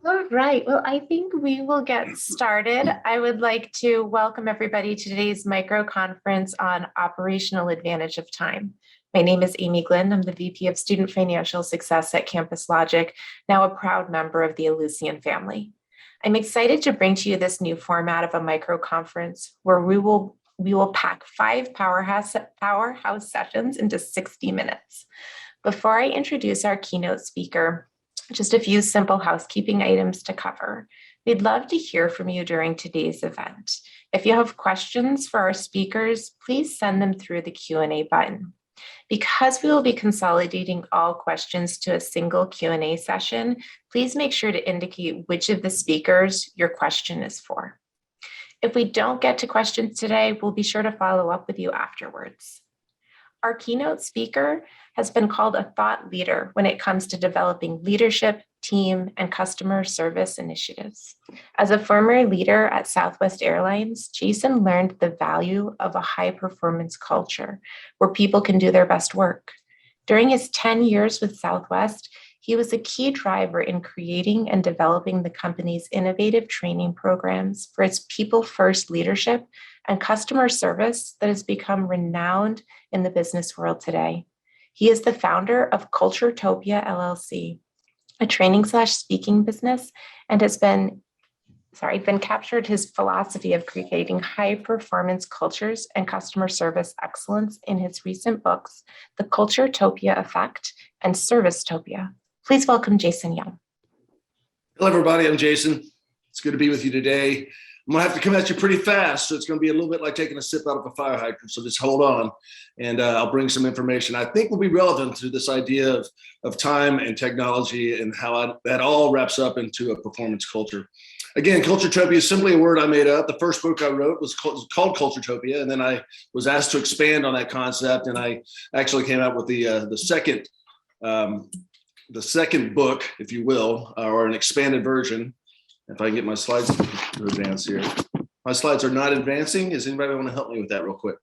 All right. Well, I think we will get started. I would like to welcome everybody to today's micro conference on operational advantage of time. My name is Amy Glynn. I'm the VP of Student Financial Success at Campus Logic, now a proud member of the Ellucian family. I'm excited to bring to you this new format of a micro conference where we will pack 5 powerhouse sessions into 60 minutes. Before I introduce our keynote speaker, just a few simple housekeeping items to cover. We'd love to hear from you during today's event. If you have questions for our speakers, please send them through the Q&A button. Because we will be consolidating all questions to a single Q&A session, please make sure to indicate which of the speakers your question is for. If we don't get to questions today, we'll be sure to follow up with you afterwards. Our keynote speaker has been called a thought leader when it comes to developing leadership, team, and customer service initiatives. As a former leader at Southwest Airlines, Jason learned the value of a high-performance culture where people can do their best work. During his 10 years with Southwest, he was a key driver in creating and developing the company's innovative training programs for its people-first leadership and customer service that has become renowned in the business world today. He is the founder of Culturetopia LLC, a training/speaking business, and has been captured his philosophy of creating high-performance cultures and customer service excellence in his recent books, The Culturetopia Effect and Servicetopia. Please welcome Jason Young. Hello, everybody. I'm Jason. It's good to be with you today. I'm going to have to come at you pretty fast, so it's going to be a little bit like taking a sip out of a fire hydrant, so just hold on, and I'll bring some information I think will be relevant to this idea of time and technology and how that all wraps up into a performance culture. Again, Culturetopia is simply a word I made up. The first book I wrote was called Culturetopia, and then I was asked to expand on that concept, and I actually came out with the second book, if you will, or an expanded version. If I can get my slides to advance here. My slides are not advancing. Does anybody want to help me with that real quick?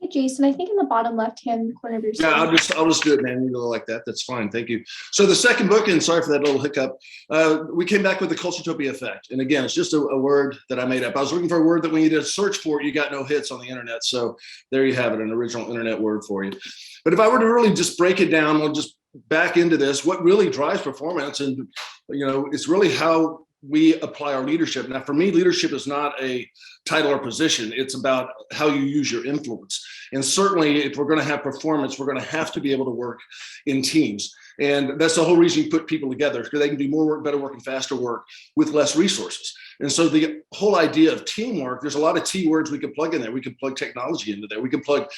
Hey, Jason, I think in the bottom left-hand corner of your screen. Yeah, I'll just do it, man. You go like that. That's fine. Thank you. So the second book, and sorry for that little hiccup, we came back with the Culturetopia Effect. And again, it's just a word that I made up. I was looking for a word that when you did a search for it, you got no hits on the internet. So there you have it, an original internet word for you. But if I were to really just break it down, we'll just back into this, what really drives performance, and it's really how we apply our leadership. Now, for me, leadership is not a title or position. It's about how you use your influence. And certainly, if we're going to have performance, we're going to have to be able to work in teams. And that's the whole reason you put people together, because they can do more work, better work, and faster work with less resources. And so the whole idea of teamwork, there's a lot of T words we can plug in there. We can plug technology into there. We can plug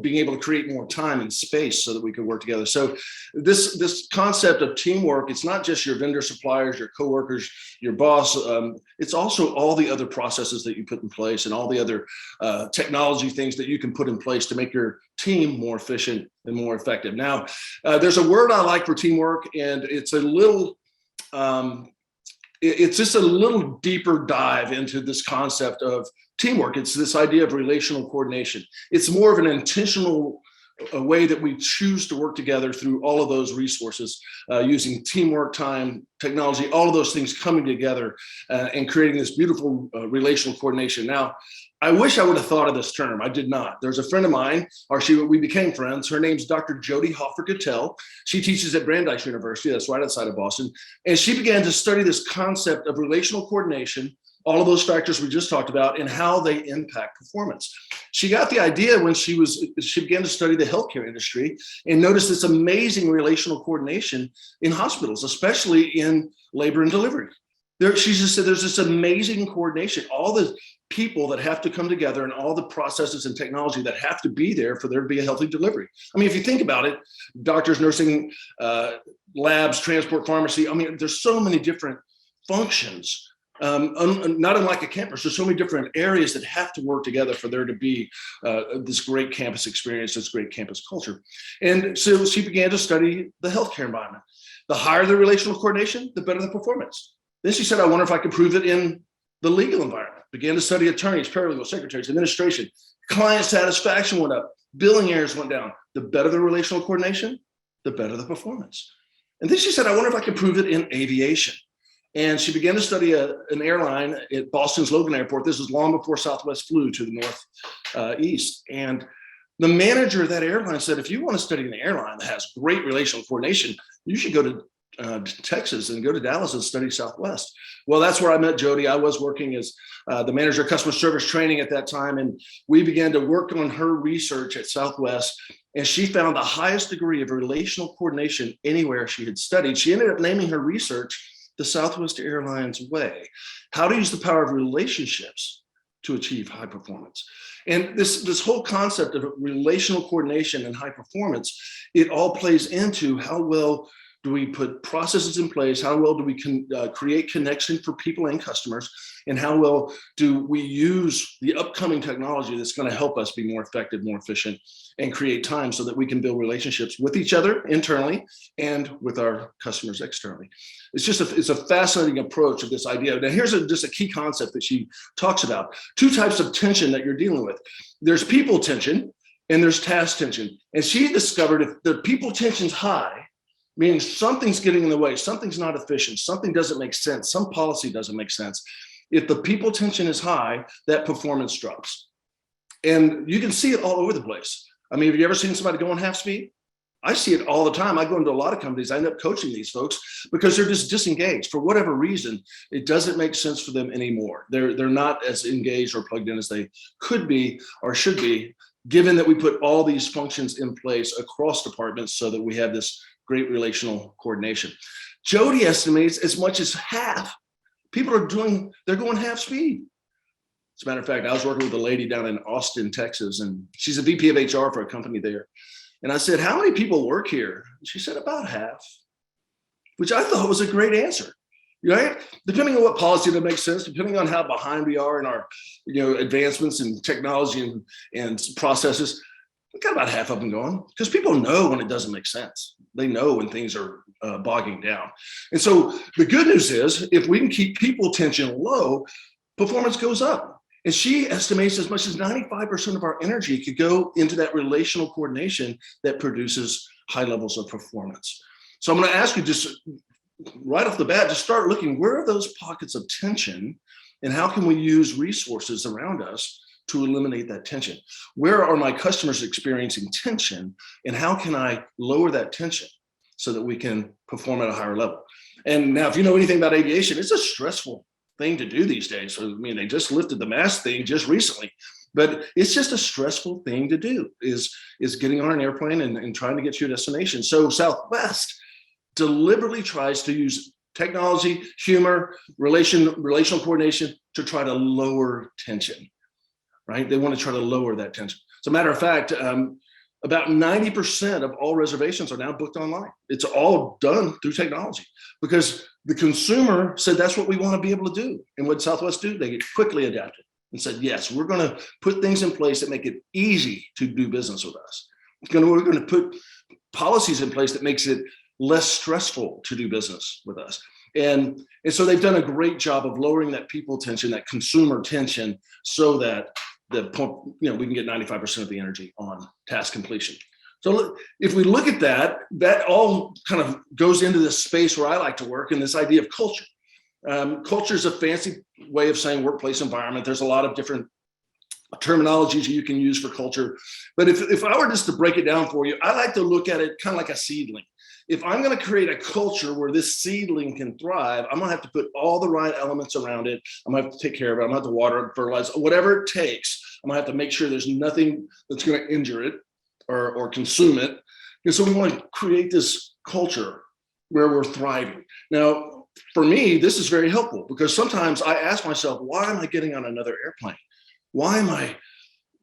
being able to create more time and space so that we can work together. So this concept of teamwork, it's not just your vendor suppliers, your coworkers, your boss. It's also all the other processes that you put in place and all the other technology things that you can put in place to make your team more efficient and more effective. Now, there's a word I like for teamwork, and it's a little it's just a little deeper dive into this concept of teamwork. It's this idea of relational coordination. It's more of an intentional way that we choose to work together through all of those resources, using teamwork, time, technology, all of those things coming together and creating this beautiful relational coordination. Now, I wish I would have thought of this term. I did not. There's a friend of mine, we became friends. Her name's Dr. Jody Hoffer-Cattell. She teaches at Brandeis University, that's right outside of Boston. And she began to study this concept of relational coordination, all of those factors we just talked about, and how they impact performance. She got the idea when she began to study the healthcare industry and noticed this amazing relational coordination in hospitals, especially in labor and delivery. She just said there's this amazing coordination, all the people that have to come together and all the processes and technology that have to be there for there to be a healthy delivery. I mean, if you think about it, doctors, nursing, labs, transport, pharmacy, I mean, there's so many different functions, not unlike a campus. There's so many different areas that have to work together for there to be this great campus experience, this great campus culture. And so she began to study the healthcare environment. The higher the relational coordination, the better the performance. Then she said, I wonder if I could prove it in the legal environment. Began to study attorneys, paralegals, secretaries, administration. Client satisfaction went up. Billing errors went down. the better the relational coordination, the better the performance. And then she said, I wonder if I could prove it in aviation. And she began to study an airline at Boston's Logan Airport. This was long before Southwest flew to the northeast. And the manager of that airline said, if you want to study an airline that has great relational coordination, you should go to Texas and go to Dallas and study Southwest. Well, that's where I met Jody. I was working as the manager of customer service training at that time. And we began to work on her research at Southwest. And she found the highest degree of relational coordination anywhere she had studied. She ended up naming her research the Southwest Airlines way, how to use the power of relationships to achieve high performance. And this whole concept of relational coordination and high performance, it all plays into how well do we put processes in place, how well do we create connection for people and customers, and how well do we use the upcoming technology that's going to help us be more effective, more efficient, and create time so that we can build relationships with each other internally and with our customers externally. It's a fascinating approach of this idea. Now, here's just a key concept that she talks about. Two types of tension that you're dealing with. There's people tension and there's task tension. And she discovered if the people tension's high, meaning something's getting in the way, something's not efficient, something doesn't make sense, some policy doesn't make sense. If the people tension is high, that performance drops. And you can see it all over the place. I mean, have you ever seen somebody going half speed? I see it all the time. I go into a lot of companies, I end up coaching these folks because they're just disengaged. For whatever reason, it doesn't make sense for them anymore. They're not as engaged or plugged in as they could be or should be, given that we put all these functions in place across departments so that we have this great relational coordination. Jody estimates as much as half. People they're going half speed. As a matter of fact, I was working with a lady down in Austin, Texas, and she's a VP of HR for a company there. And I said, how many people work here? And she said, about half, which I thought was a great answer, right? Depending on what policy that makes sense, depending on how behind we are in our advancements in technology and processes, we got about half of them going because people know when it doesn't make sense. They know when things are bogging down. And so the good news is if we can keep people tension low, performance goes up. And she estimates as much as 95% of our energy could go into that relational coordination that produces high levels of performance. So I'm going to ask you just right off the bat, to start looking, where are those pockets of tension and how can we use resources around us to eliminate that tension? Where are my customers experiencing tension and how can I lower that tension so that we can perform at a higher level? And now, if you know anything about aviation, it's a stressful thing to do these days. So, I mean, they just lifted the mask thing just recently, but it's just a stressful thing to do is getting on an airplane and trying to get to your destination. So Southwest deliberately tries to use technology, humor, relational coordination to try to lower tension, right? They want to try to lower that tension. As a matter of fact, about 90% of all reservations are now booked online. It's all done through technology because the consumer said that's what we want to be able to do. And what Southwest do, they quickly adapted and said, yes, we're going to put things in place that make it easy to do business with us. We're going to put policies in place that makes it less stressful to do business with us. And so they've done a great job of lowering that people tension, that consumer tension, so that we can get 95% of the energy on task completion. So if we look at that, that all kind of goes into this space where I like to work, and this idea of culture. Culture is a fancy way of saying workplace environment. There's a lot of different terminologies you can use for culture. But if I were just to break it down for you, I like to look at it kind of like a seedling. If I'm going to create a culture where this seedling can thrive, I'm going to have to put all the right elements around it. I'm going to have to take care of it. I'm going to have to water it, fertilize, whatever it takes. I'm going to have to make sure there's nothing that's going to injure it or consume it. And so we want to create this culture where we're thriving. Now, for me, this is very helpful because sometimes I ask myself, why am I getting on another airplane? Why am I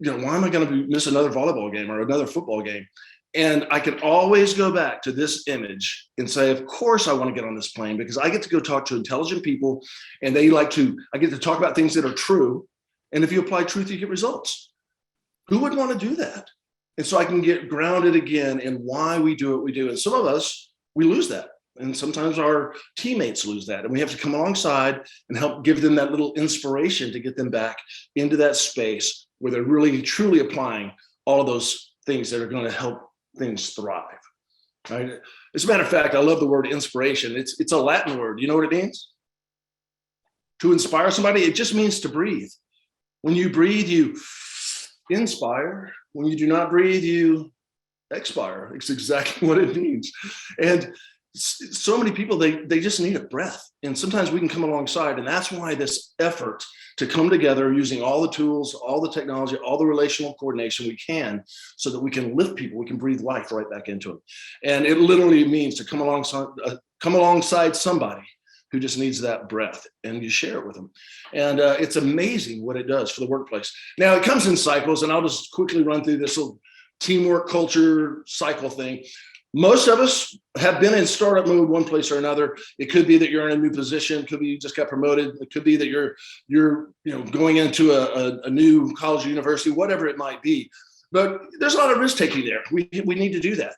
going to miss another volleyball game or another football game? And I can always go back to this image and say, of course I want to get on this plane because I get to go talk to intelligent people and I get to talk about things that are true. And if you apply truth, you get results. Who would want to do that? And so I can get grounded again in why we do what we do. And some of us, we lose that. And sometimes our teammates lose that. And we have to come alongside and help give them that little inspiration to get them back into that space where they're really, truly applying all of those things that are going to help things thrive. Right? As a matter of fact, I love the word inspiration. It's a Latin word. You know what it means? To inspire somebody, it just means to breathe. When you breathe, you inspire. When you do not breathe, you expire. It's exactly what it means. And so many people, they just need a breath. And sometimes we can come alongside. And that's why this effort to come together using all the tools, all the technology, all the relational coordination we can, so that we can lift people, we can breathe life right back into them. And it literally means to come alongside somebody who just needs that breath, and you share it with them. And it's amazing what it does for the workplace. Now, it comes in cycles, and I'll just quickly run through this little teamwork culture cycle thing. Most of us have been in startup mode one place or another. It could be that you're in a new position. It could be you just got promoted. It could be that you're going into a new college or university, whatever it might be. But there's a lot of risk taking there. We need to do that.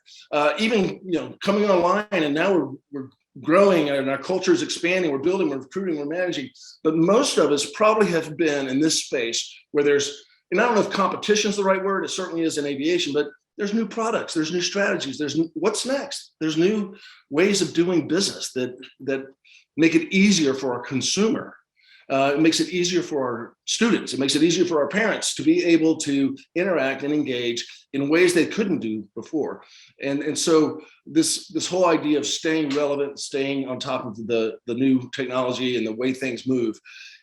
Even coming online, and now we're growing and our culture is expanding. We're building, we're recruiting, we're managing. But most of us probably have been in this space where there's, and I don't know if competition is the right word. It certainly is in aviation, but there's new products, there's new strategies, there's what's next. There's new ways of doing business that make it easier for our consumer. It makes it easier for our students. It makes it easier for our parents to be able to interact and engage in ways they couldn't do before. And so this whole idea of staying relevant, staying on top of the new technology and the way things move,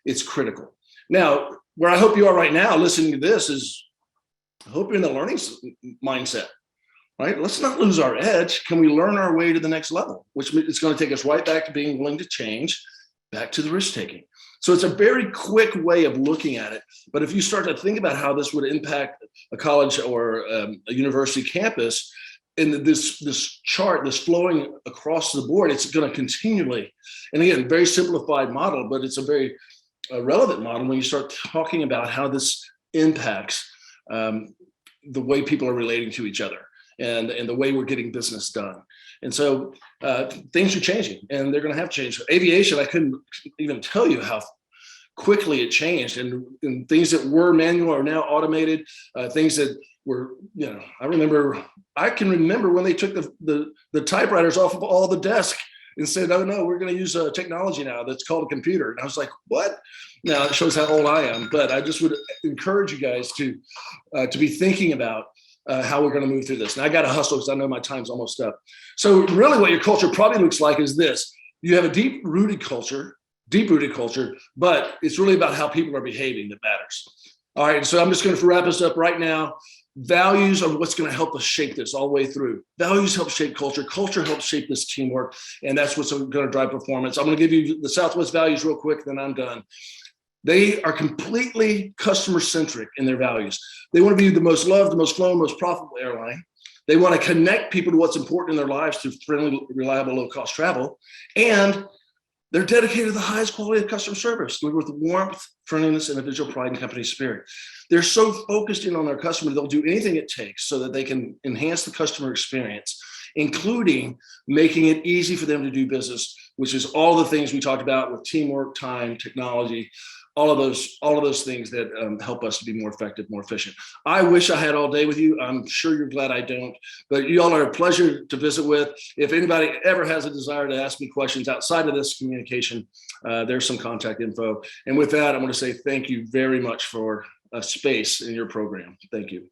it's critical. Now, where I hope you are right now listening to this is, I hope you're in the learning mindset, right? Let's not lose our edge. Can we learn our way to the next level? Which is going to take us right back to being willing to change, back to the risk taking. So it's a very quick way of looking at it. But if you start to think about how this would impact a college or a university campus, and this chart, this flowing across the board, it's going to continually, and again, very simplified model, but it's a very relevant model when you start talking about how this impacts the way people are relating to each other and the way we're getting business done. And so things are changing, and they're going to have to change. Aviation, I couldn't even tell you how quickly it changed, and things that were manual are now automated. Things that were, I can remember when they took the typewriters off of all the desk and said, "Oh no, we're going to use a technology now that's called a computer." And I was like, "What?" Now it shows how old I am, but I just would encourage you guys to be thinking about how we're going to move through this. And I got to hustle because I know my time's almost up. So really what your culture probably looks like is this. You have a deep-rooted culture, but it's really about how people are behaving that matters. All right, so I'm just going to wrap this up right now. Values are what's going to help us shape this all the way through. Values help shape culture. Culture helps shape this teamwork, and that's what's going to drive performance. I'm going to give you the Southwest values real quick, then I'm done. They are completely customer-centric in their values. They want to be the most loved, the most flown, most profitable airline. They want to connect people to what's important in their lives through friendly, reliable, low-cost travel. And they're dedicated to the highest quality of customer service, delivered with warmth, friendliness, individual pride, and company spirit. They're so focused in on their customer, they'll do anything it takes so that they can enhance the customer experience, including making it easy for them to do business, which is all the things we talked about with teamwork, time, technology, all of those things that help us to be more effective, more efficient. I wish I had all day with you. I'm sure you're glad I don't, but you all are a pleasure to visit with. If anybody ever has a desire to ask me questions outside of this communication, there's some contact info. And with that, I'm going to say thank you very much for a space in your program. Thank you.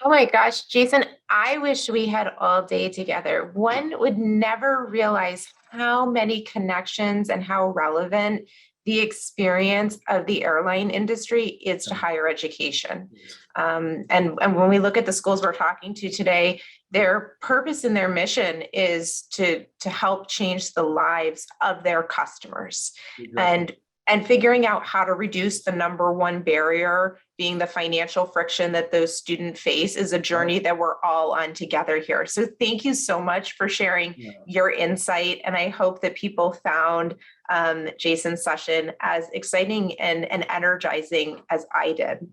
Oh my gosh, Jason, I wish we had all day together. One would never realize how many connections and how relevant the experience of the airline industry is to higher education. And when we look at the schools we're talking to today, their purpose and their mission is to help change the lives of their customers. Exactly. And figuring out how to reduce the number one barrier being the financial friction that those students face is a journey that we're all on together here. So thank you so much for sharing your insight. And I hope that people found Jason's session as exciting and energizing as I did.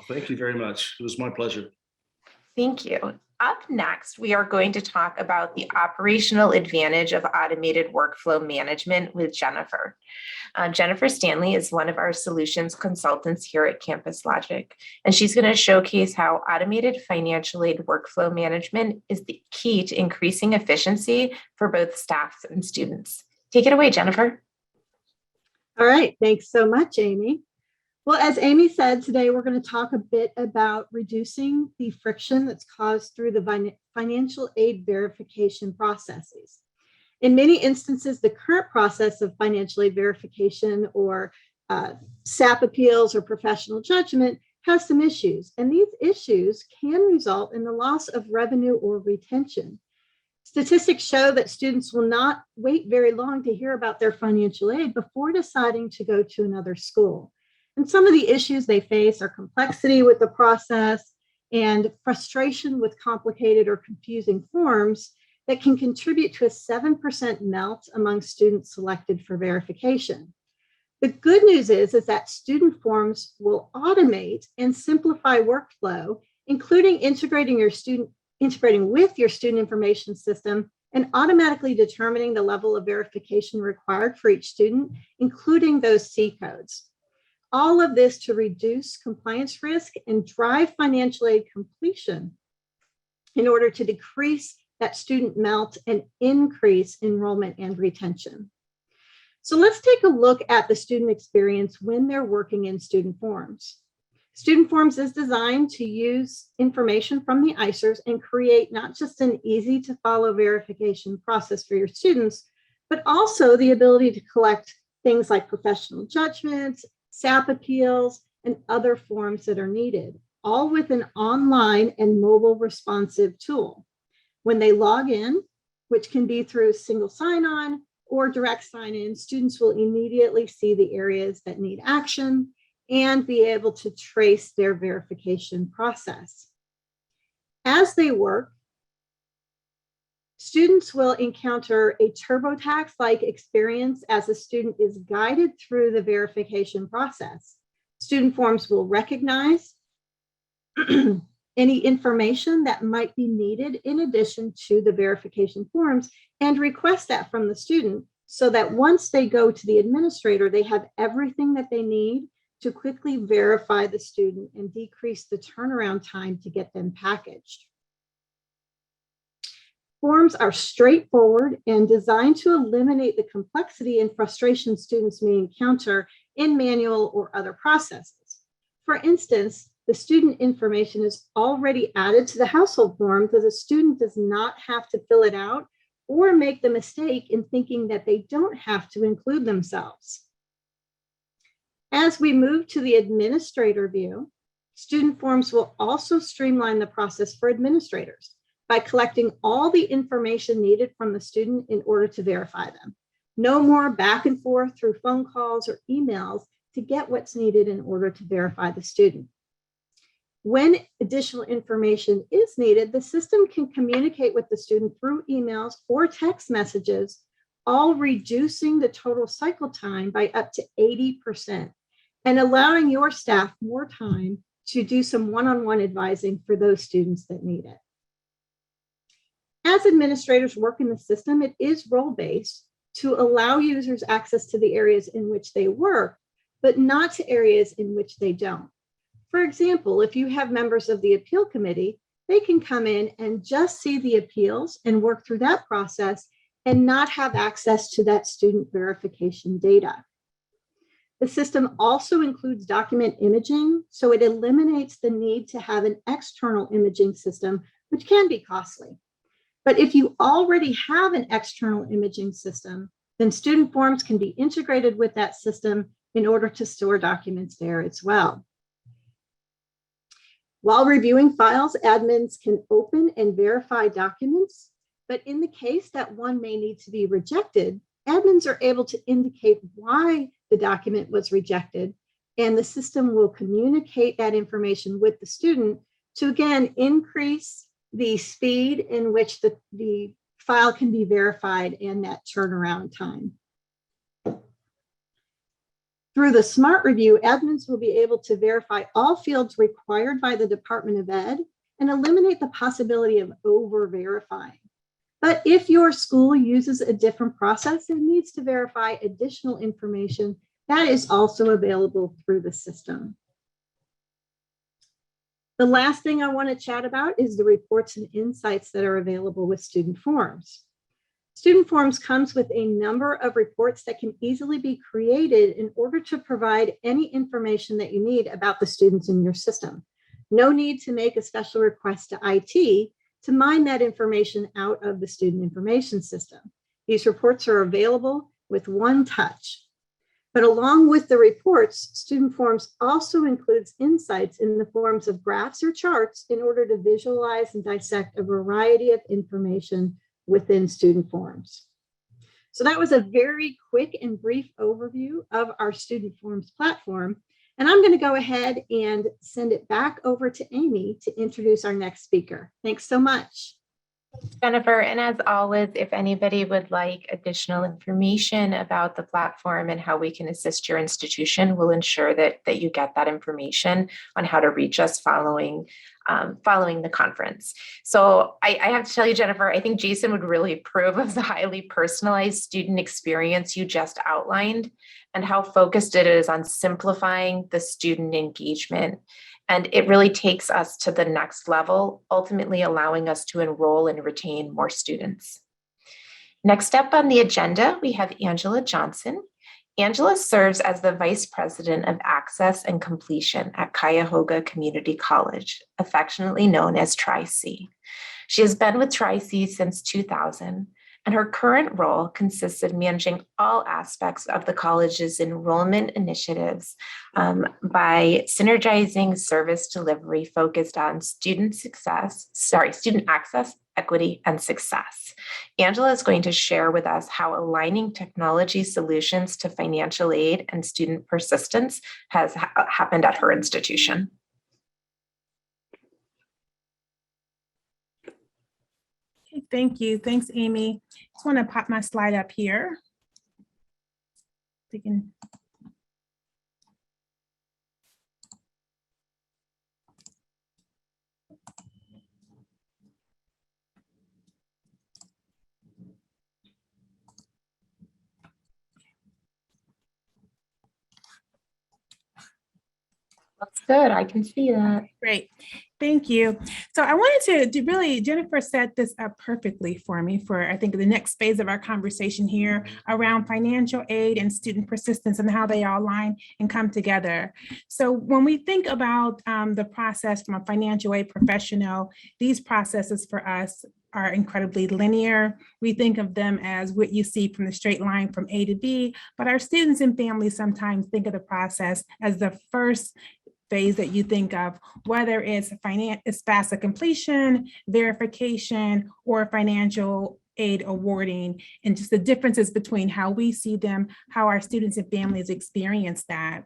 Thank you very much. It was my pleasure. Thank you. Up next, we are going to talk about the operational advantage of automated workflow management with Jennifer. Jennifer Stanley is one of our solutions consultants here at Campus Logic, and she's going to showcase how automated financial aid workflow management is the key to increasing efficiency for both staff and students. Take it away, Jennifer. All right, thanks so much, Amy. Well, as Amy said, today we're going to talk a bit about reducing the friction that's caused through the financial aid verification processes. In many instances, the current process of financial aid verification or SAP appeals or professional judgment has some issues, and these issues can result in the loss of revenue or retention. Statistics show that students will not wait very long to hear about their financial aid before deciding to go to another school. And some of the issues they face are complexity with the process and frustration with complicated or confusing forms that can contribute to a 7% melt among students selected for verification. The good news is that student forms will automate and simplify workflow, including integrating with your student information system and automatically determining the level of verification required for each student, including those C codes. All of this to reduce compliance risk and drive financial aid completion in order to decrease that student melt and increase enrollment and retention. So let's take a look at the student experience when they're working in student forms. Student Forms is designed to use information from the ICERs and create not just an easy to follow verification process for your students, but also the ability to collect things like professional judgments, SAP appeals, and other forms that are needed, all with an online and mobile responsive tool. When they log in, which can be through single sign-on or direct sign-in, students will immediately see the areas that need action and be able to trace their verification process. As they work, students will encounter a TurboTax-like experience as a student is guided through the verification process. Student Forms will recognize any information that might be needed in addition to the verification forms and request that from the student so that once they go to the administrator, they have everything that they need to quickly verify the student and decrease the turnaround time to get them packaged. Forms are straightforward and designed to eliminate the complexity and frustration students may encounter in manual or other processes. For instance, the student information is already added to the household form so the student does not have to fill it out or make the mistake in thinking that they don't have to include themselves. As we move to the administrator view, Student Forms will also streamline the process for administrators by collecting all the information needed from the student in order to verify them. No more back and forth through phone calls or emails to get what's needed in order to verify the student. When additional information is needed, the system can communicate with the student through emails or text messages, all reducing the total cycle time by up to 80% and allowing your staff more time to do some one-on-one advising for those students that need it. As administrators work in the system, it is role-based to allow users access to the areas in which they work, but not to areas in which they don't. For example, if you have members of the appeal committee, they can come in and just see the appeals and work through that process and not have access to that student verification data. The system also includes document imaging, so it eliminates the need to have an external imaging system, which can be costly. But if you already have an external imaging system, then Student Forms can be integrated with that system in order to store documents there as well. While reviewing files, admins can open and verify documents, but in the case that one may need to be rejected, admins are able to indicate why the document was rejected, and the system will communicate that information with the student to, again, increase the speed in which the file can be verified and that turnaround time. Through the Smart Review, admins will be able to verify all fields required by the Department of Ed and eliminate the possibility of over-verifying. But if your school uses a different process and needs to verify additional information, that is also available through the system. The last thing I want to chat about is the reports and insights that are available with Student Forms. Student Forms comes with a number of reports that can easily be created in order to provide any information that you need about the students in your system. No need to make a special request to IT to mine that information out of the student information system. These reports are available with one touch. But along with the reports, Student Forms also includes insights in the forms of graphs or charts in order to visualize and dissect a variety of information within Student Forms. So that was a very quick and brief overview of our Student Forms platform. And I'm going to go ahead and send it back over to Amy to introduce our next speaker. Thanks so much. Jennifer, and as always, if anybody would like additional information about the platform and how we can assist your institution, we'll ensure that you get that information on how to reach us following the conference. So I have to tell you, Jennifer, I think Jason would really approve of the highly personalized student experience you just outlined and how focused it is on simplifying the student engagement. And it really takes us to the next level, ultimately allowing us to enroll and retain more students. Next up on the agenda, we have Angela Johnson. Angela serves as the Vice President of Access and Completion at Cuyahoga Community College, affectionately known as Tri-C. She has been with Tri-C since 2000, and her current role consists of managing all aspects of the college's enrollment initiatives by synergizing service delivery focused on student access, equity, and success. Angela is going to share with us how aligning technology solutions to financial aid and student persistence has happened at her institution. Okay, thank you. Thanks, Amy. Just want to pop my slide up here. That's good. I can see that. Great. Thank you. So I wanted to really, Jennifer set this up perfectly for me for, I think, the next phase of our conversation here around financial aid and student persistence and how they all align and come together. So when we think about the process from a financial aid professional, these processes for us are incredibly linear. We think of them as what you see from the straight line from A to B, but our students and families sometimes think of the process as the first phase that you think of, whether it's FAFSA completion, verification, or financial aid awarding, and just the differences between how we see them, how our students and families experience that.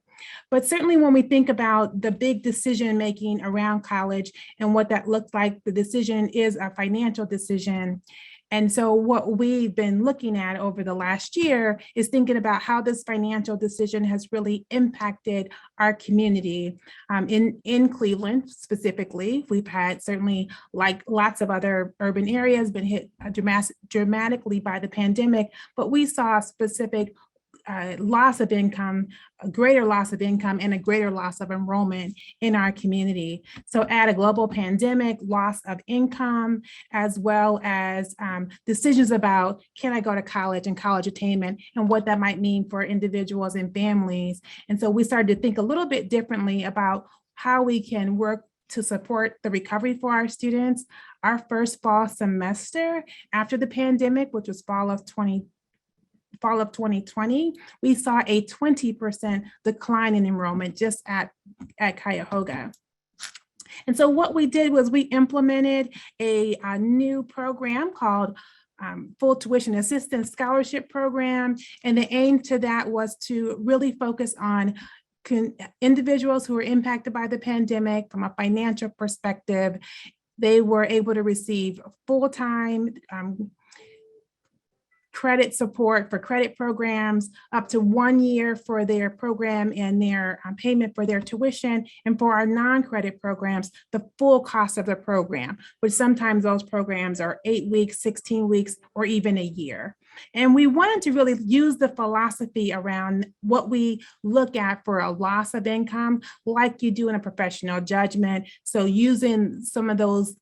But certainly when we think about the big decision-making around college and what that looks like, the decision is a financial decision. And so what we've been looking at over the last year is thinking about how this financial decision has really impacted our community. In Cleveland specifically, we've had certainly, like lots of other urban areas, been hit dramatically by the pandemic, but we saw specific loss of income, a greater loss of income, and a greater loss of enrollment in our community. So add a global pandemic, loss of income, as well as decisions about, can I go to college and college attainment and what that might mean for individuals and families. And so we started to think a little bit differently about how we can work to support the recovery for our students. Our first fall semester after the pandemic, which was fall of 2020, we saw a 20% decline in enrollment just at Cuyahoga. And so what we did was we implemented a new program called Full Tuition Assistance Scholarship Program. And the aim to that was to really focus on individuals who were impacted by the pandemic from a financial perspective. They were able to receive full-time credit support for credit programs, up to 1 year for their program and their payment for their tuition, and for our non-credit programs, the full cost of the program, which sometimes those programs are 8 weeks, 16 weeks, or even a year. And we wanted to really use the philosophy around what we look at for a loss of income, like you do in a professional judgment. So using some of those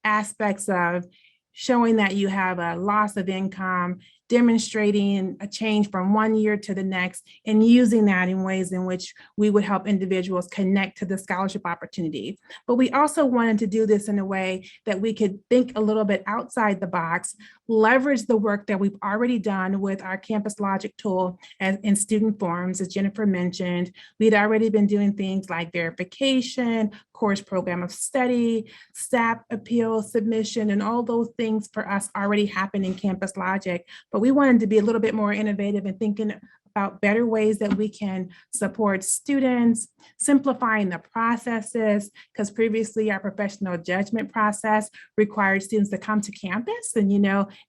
aspects of showing that you have a loss of income, demonstrating a change from 1 year to the next, and using that in ways in which we would help individuals connect to the scholarship opportunity. But we also wanted to do this in a way that we could think a little bit outside the box, leverage the work that we've already done with our Campus Logic tool in student forums, as Jennifer mentioned. We'd already been doing things like verification, course program of study, SAP appeal submission, and all those things for us already happen in Campus Logic. But we wanted to be a little bit more innovative and thinking about better ways that we can support students, simplifying the processes, because previously our professional judgment process required students to come to campus. And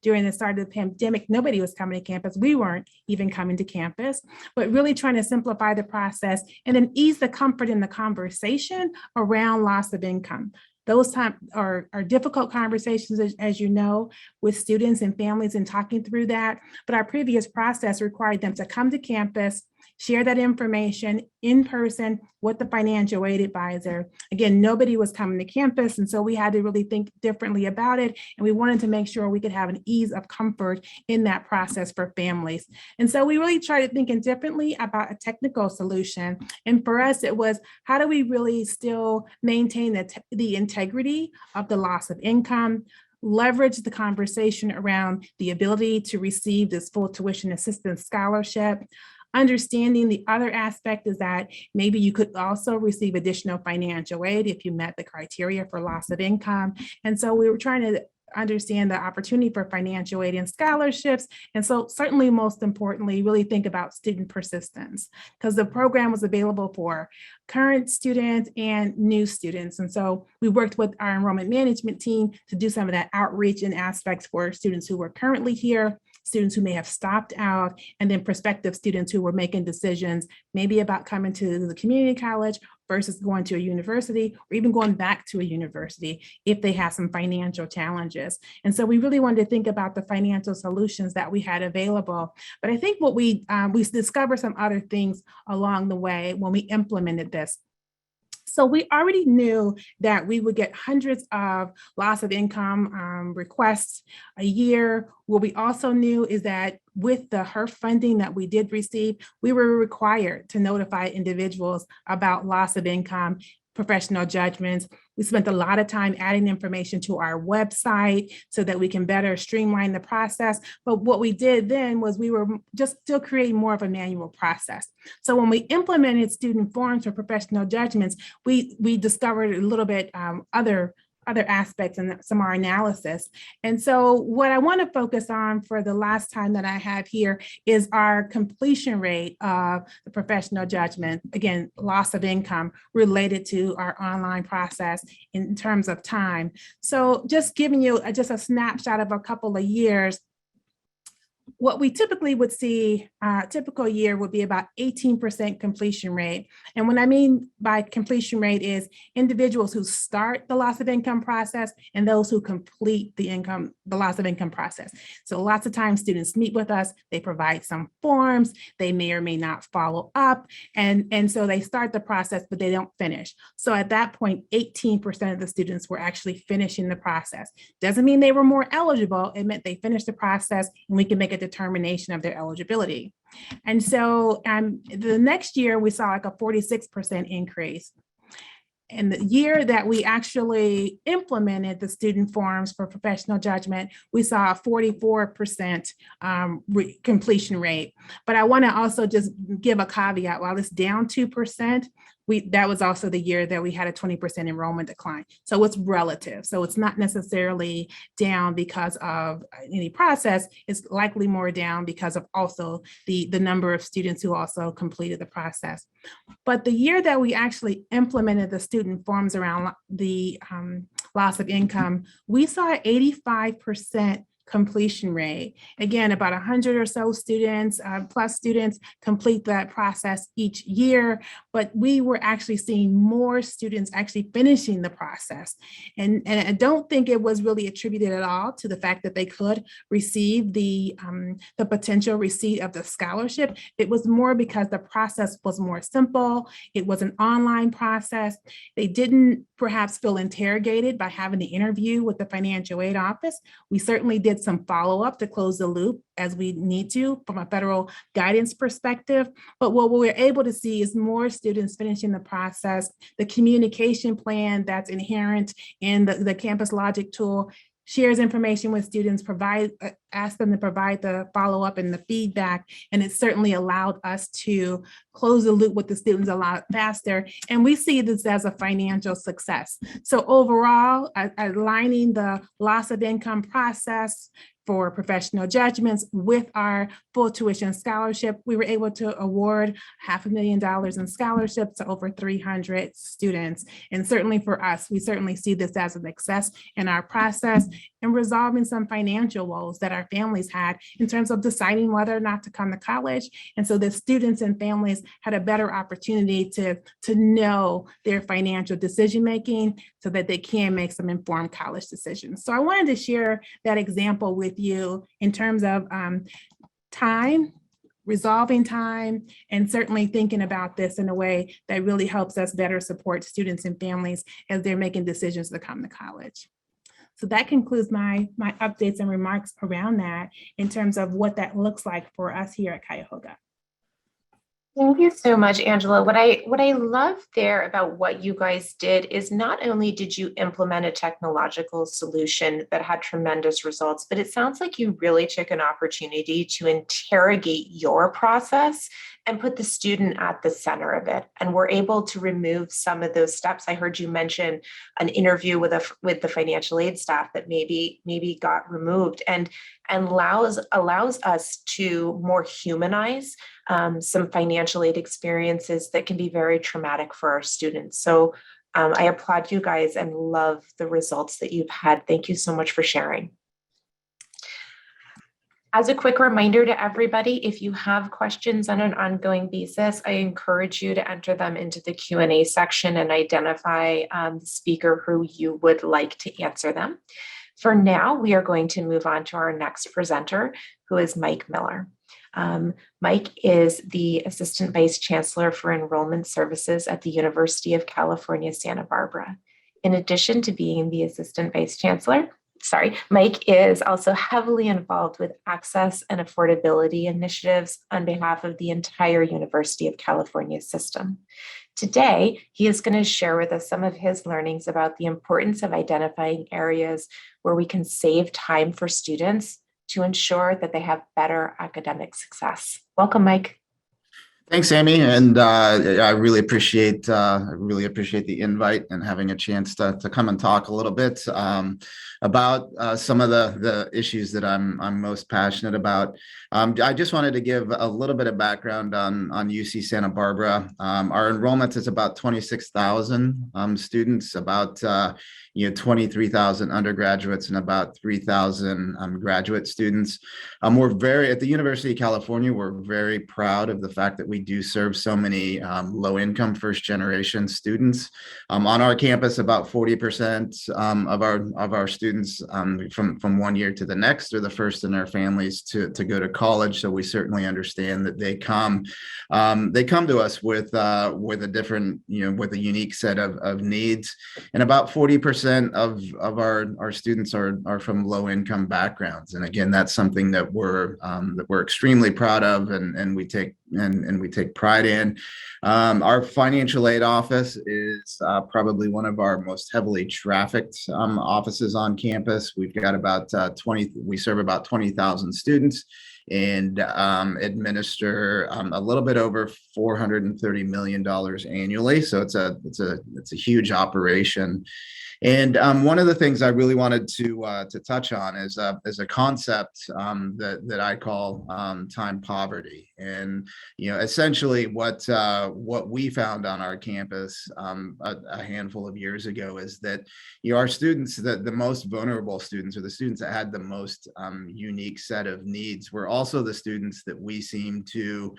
during the start of the pandemic, nobody was coming to campus. We weren't even coming to campus, but really trying to simplify the process and then ease the comfort in the conversation around loss of income. Those times are difficult conversations, as you know, with students and families and talking through that. But our previous process required them to come to campus, share that information in person with the financial aid advisor. Again, nobody was coming to campus, and so we had to really think differently about it. And we wanted to make sure we could have an ease of comfort in that process for families. And so we really tried thinking differently about a technical solution. And for us, it was, how do we really still maintain the integrity of the loss of income, leverage the conversation around the ability to receive this full tuition assistance scholarship, understanding the other aspect is that maybe you could also receive additional financial aid if you met the criteria for loss of income. And so we were trying to understand the opportunity for financial aid and scholarships. And so certainly most importantly, really think about student persistence, because the program was available for current students and new students. And so we worked with our enrollment management team to do some of that outreach and aspects for students who were currently here, students who may have stopped out, and then prospective students who were making decisions maybe about coming to the community college versus going to a university, or even going back to a university if they have some financial challenges. And so we really wanted to think about the financial solutions that we had available. But I think what we discovered some other things along the way when we implemented this. So we already knew that we would get hundreds of loss of income requests a year. What we also knew is that with the HERF funding that we did receive, we were required to notify individuals about loss of income, professional judgments. We spent a lot of time adding information to our website so that we can better streamline the process. But what we did then was we were just still creating more of a manual process. So when we implemented student forms for professional judgments, we discovered a little bit other aspects and some of our analysis. And so what I want to focus on for the last time that I have here is our completion rate of the professional judgment, again, loss of income related to our online process in terms of time. So just giving you just a snapshot of a couple of years, what we typically would see, typical year would be about 18% completion rate. And what I mean by completion rate is individuals who start the loss of income process and those who complete the loss of income process. So lots of times students meet with us, they provide some forms, they may or may not follow up. And so they start the process, but they don't finish. So at that point, 18% of the students were actually finishing the process. Doesn't mean they were more eligible. It meant they finished the process and we can make a determination of their eligibility. And so the next year we saw like a 46% increase. And the year that we actually implemented the student forms for professional judgment, we saw a 44% completion rate. But I want to also just give a caveat. While it's down 2%, that was also the year that we had a 20% enrollment decline. So it's relative. So it's not necessarily down because of any process. It's likely more down because of also the number of students who also completed the process. But the year that we actually implemented the student forms around the loss of income, we saw 85% completion rate. Again, about 100 or so students, plus students complete that process each year, but we were actually seeing more students actually finishing the process. And I don't think it was really attributed at all to the fact that they could receive the potential receipt of the scholarship. It was more because the process was more simple. It was an online process. They didn't perhaps feel interrogated by having the interview with the financial aid office. We certainly did some follow-up to close the loop as we need to from a federal guidance perspective. But what we're able to see is more students finishing the process. The communication plan that's inherent in the Campus Logic tool shares information with students, ask them to provide the follow-up and the feedback, and it certainly allowed us to close the loop with the students a lot faster. And we see this as a financial success. So overall, aligning the loss of income process for professional judgments with our full tuition scholarship, we were able to award $500,000 in scholarships to over 300 students. And certainly for us, we certainly see this as a success in our process and resolving some financial woes that our families had in terms of deciding whether or not to come to college. And so the students and families had a better opportunity to know their financial decision-making so that they can make some informed college decisions. So I wanted to share that example with you in terms of time, resolving time, and certainly thinking about this in a way that really helps us better support students and families as they're making decisions to come to college. So that concludes my updates and remarks around that in terms of what that looks like for us here at Cuyahoga. Thank you so much, Angela. What I love there about what you guys did is not only did you implement a technological solution that had tremendous results, but it sounds like you really took an opportunity to interrogate your process and put the student at the center of it. And we're able to remove some of those steps. I heard you mention an interview with the financial aid staff that maybe got removed, and allows us to more humanize some financial aid experiences that can be very traumatic for our students. So I applaud you guys and love the results that you've had. Thank you so much for sharing. As a quick reminder to everybody, if you have questions on an ongoing basis, I encourage you to enter them into the Q&A section and identify the speaker who you would like to answer them. For now, we are going to move on to our next presenter, who is Mike Miller. Mike is the Assistant Vice Chancellor for Enrollment Services at the University of California, Santa Barbara. In addition to being the Assistant Vice Chancellor, Mike is also heavily involved with access and affordability initiatives on behalf of the entire University of California system. Today, he is going to share with us some of his learnings about the importance of identifying areas where we can save time for students to ensure that they have better academic success. Welcome, Mike. Thanks, Amy, and I really appreciate the invite and having a chance to come and talk a little bit about some of the issues that I'm most passionate about. I just wanted to give a little bit of background on UC Santa Barbara. Our enrollment is about 26,000 students, about 23,000 undergraduates and about 3,000 graduate students. At the University of California, we're very proud of the fact that we do serve so many low-income first-generation students. On our campus, about 40% of our students from one year to the next are the first in their families to go to college. So we certainly understand that they come to us with a different, with a unique set of needs, and about 40% of our students are from low-income backgrounds. And again, that's something that we're extremely proud of, and we take pride in. Our financial aid office is probably one of our most heavily trafficked offices on campus. We've got we serve about 20,000 students and administer a little bit over $430 million annually. So it's a huge operation. And one of the things I really wanted to touch on is a concept that I call time poverty. And essentially what we found on our campus a handful of years ago is that our students, the most vulnerable students, or the students that had the most unique set of needs, were also the students that we seem to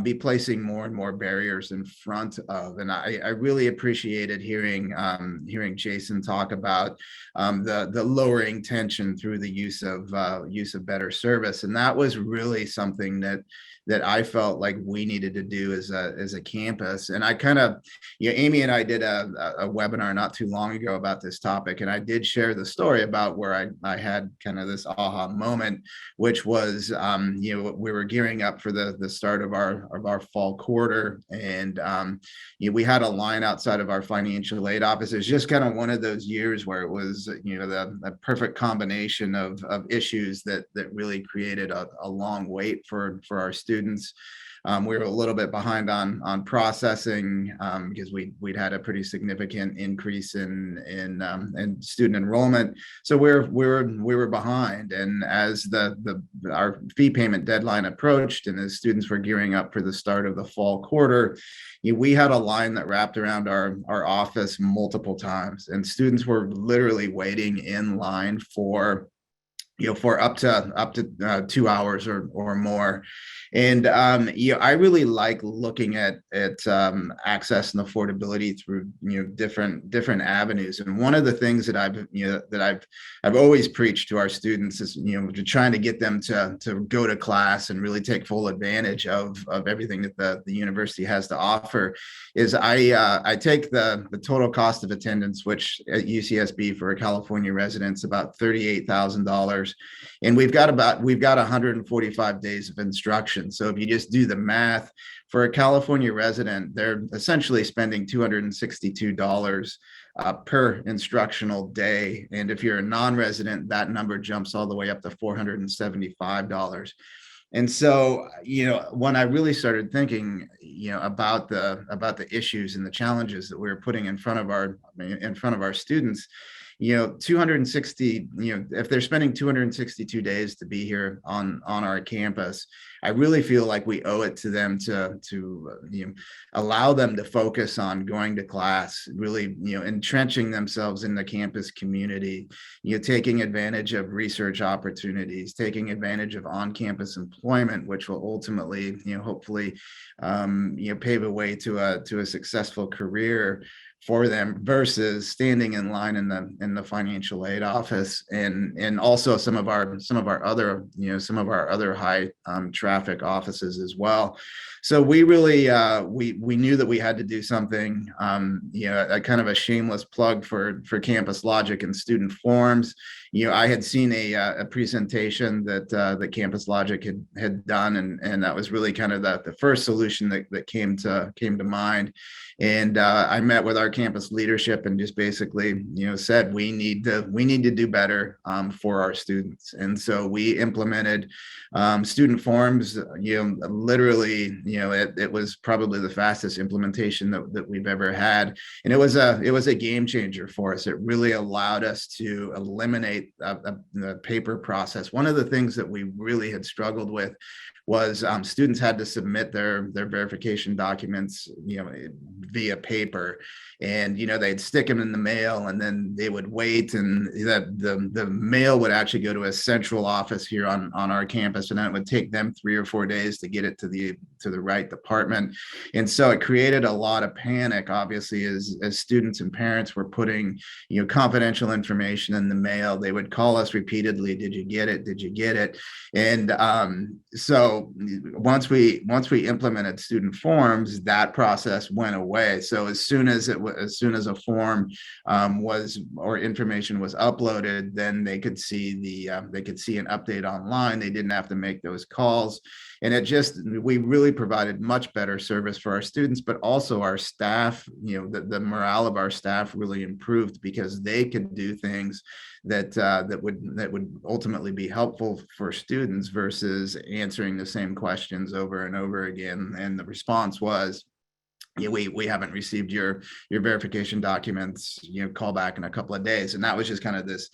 be placing more and more barriers in front of. And I really appreciated hearing Jason talk about the lowering tension through the use of better service, and that was really something that I felt like we needed to do as a campus. And I kind of, Amy and I did a webinar not too long ago about this topic, and I did share the story about where I had kind of this aha moment, which was we were gearing up for the start of our fall quarter, and we had a line outside of our financial aid office. It was just kind of one of those years where it was the perfect combination of issues that really created a long wait for our students. We were a little bit behind on processing because we'd had a pretty significant increase in student enrollment, so we were behind. And as our fee payment deadline approached, and as students were gearing up for the start of the fall quarter, we had a line that wrapped around our office multiple times, and students were literally waiting in line for up to 2 hours or more. And I really like looking at access and affordability through different avenues. And one of the things that I've always preached to our students is to trying to get them to go to class and really take full advantage of everything that the university has to offer. Is I take the total cost of attendance, which at UCSB for a California resident is about $38,000. And we've got 145 days of instruction. So if you just do the math, for a California resident, they're essentially spending $262 per instructional day. And if you're a non-resident, that number jumps all the way up to $475. And so, when I really started thinking, about the issues and the challenges that we were putting in front of our students, 260, if they're spending 262 days to be here on our campus, I really feel like we owe it to them to allow them to focus on going to class, really, entrenching themselves in the campus community, taking advantage of research opportunities, taking advantage of on-campus employment, which will ultimately, hopefully, pave a way to a successful career for them, versus standing in line in the financial aid office, and also some of our other high traffic offices as well. So we really we knew that we had to do something. A kind of a shameless plug for Campus Logic and student forums. I had seen a presentation that Campus Logic had done, and that was really kind of the first solution that came to mind. And I met with our campus leadership and just basically, said we need to do better for our students. And so we implemented student forums. Literally, it was probably the fastest implementation that we've ever had, and it was a game changer for us. It really allowed us to eliminate the paper process. One of the things that we really had struggled with was students had to submit their verification documents, via paper, and they'd stick them in the mail, and then they would wait, and the mail would actually go to a central office here on our campus, and then it would take them 3 or 4 days to get it to the right department. And so it created a lot of panic, obviously, as students and parents were putting confidential information in the mail. They would call us repeatedly, did you get it, did you get it? And so once we implemented student forms, that process went away. So as soon as a form or information was uploaded, then they could see an update online. They didn't have to make those calls. And we really provided much better service for our students, but also our staff. The morale of our staff really improved because they could do things that would ultimately be helpful for students versus answering the same questions over and over again. And the response was, we haven't received your verification documents, call back in a couple of days. And that was just kind of this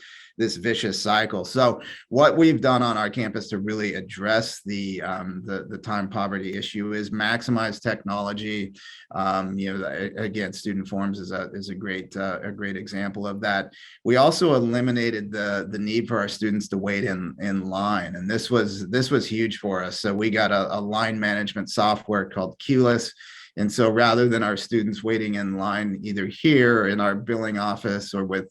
vicious cycle. So what we've done on our campus to really address the time poverty issue is maximize technology. Again, student forums is a great example of that. We also eliminated the need for our students to wait in line, and this was huge for us. So we got a line management software called Qless. And so rather than our students waiting in line either here in our billing office or with,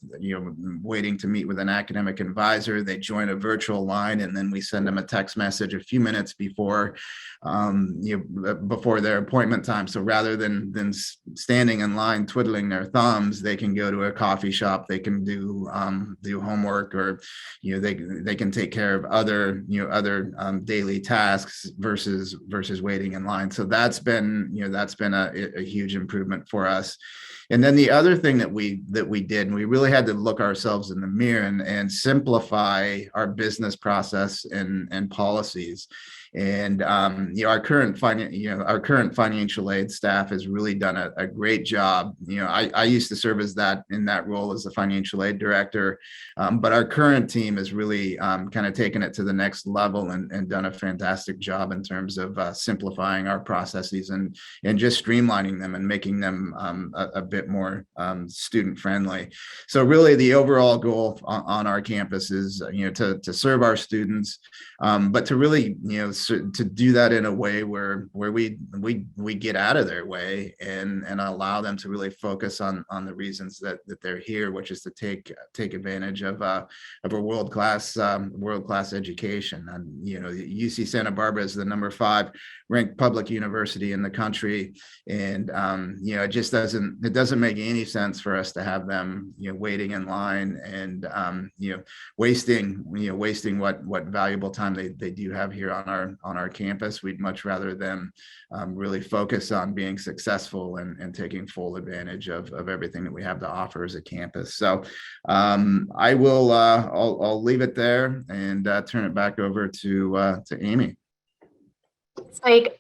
waiting to meet with an academic advisor, they join a virtual line, and then we send them a text message a few minutes before their appointment time. So rather than standing in line twiddling their thumbs, they can go to a coffee shop, they can do homework, or they can take care of other daily tasks versus waiting in line. So that's been a huge improvement for us. And then the other thing that we did, and we really had to look ourselves in the mirror and simplify our business process and policies. And our current financial aid staff has really done a great job. I used to serve in that role as the financial aid director, but our current team has really kind of taken it to the next level and done a fantastic job in terms of simplifying our processes and just streamlining them and making them a bit more student friendly. So really, the overall goal on our campus is to serve our students, but to really to do that in a way where we get out of their way and allow them to really focus on the reasons that they're here, which is to take advantage of a world-class education. And UC Santa Barbara is the number 5 ranked public university in the country, and it just doesn't make any sense for us to have them waiting in line and wasting what valuable time they do have here on our campus. We'd much rather them really focus on being successful and taking full advantage of everything that we have to offer as a campus. So I'll leave it there and turn it back over to Amy.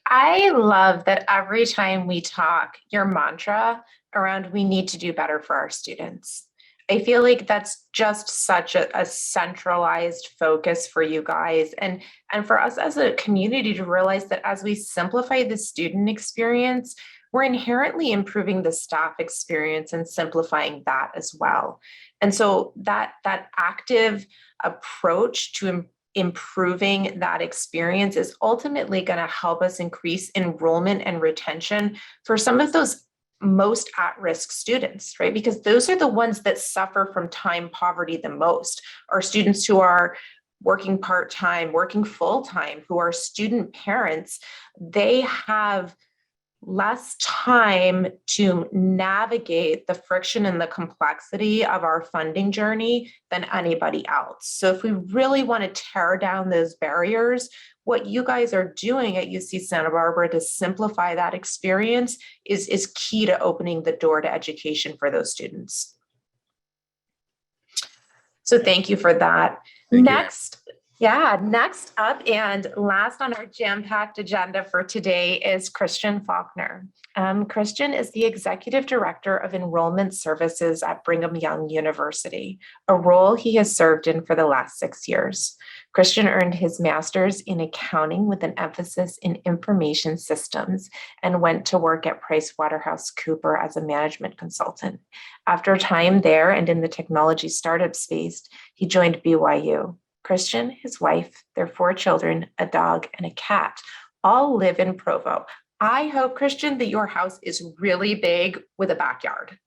I love that every time we talk, your mantra around we need to do better for our students. I feel like that's just such a centralized focus for you guys and for us as a community to realize that as we simplify the student experience, we're inherently improving the staff experience and simplifying that as well. And so that active approach to improving that experience is ultimately going to help us increase enrollment and retention for some of those most at-risk students, right? Because those are the ones that suffer from time poverty the most, are students who are working part-time, working full-time, who are student parents. They have less time to navigate the friction and the complexity of our funding journey than anybody else. So if we really want to tear down those barriers, what you guys are doing at UC Santa Barbara to simplify that experience is key to opening the door to education for those students. So thank you for that. Next up and last on our jam-packed agenda for today is Christian Faulkner. Christian is the Executive Director of Enrollment Services at Brigham Young University, a role he has served in for the last 6 years. Christian earned his master's in accounting with an emphasis in information systems and went to work at PricewaterhouseCoopers as a management consultant. After time there and in the technology startup space, he joined BYU. Christian, his wife, their 4 children, a dog, and a cat all live in Provo. I hope, Christian, that your house is really big with a backyard.